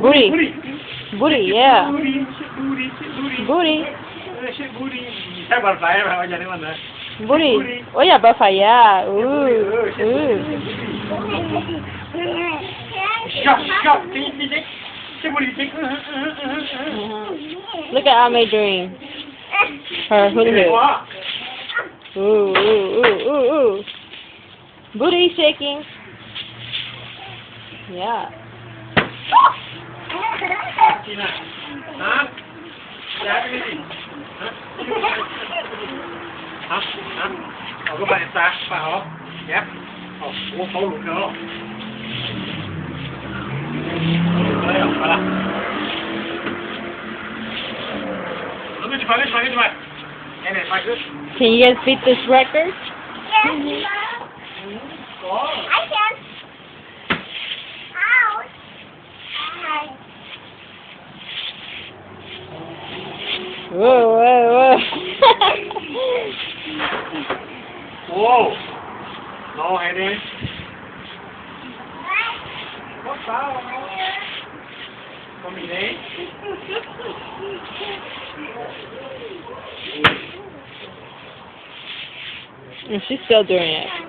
Booty. Booty, yeah. Booty. Booty. Oh yeah, butterfly, yeah. Ooh. Ooh. Look at Ame doing her hula hoop. Ooh, ooh, ooh, ooh, ooh. Booty shaking. Yeah. Có bạn ta phải không? Nhé. Không lụt nữa. Đây rồi, voilà. Can you guys beat this record? Yes. I can. Ouch. Whoa, whoa, whoa. Whoa. No, Henry. What's that? Come in, And she's still doing it.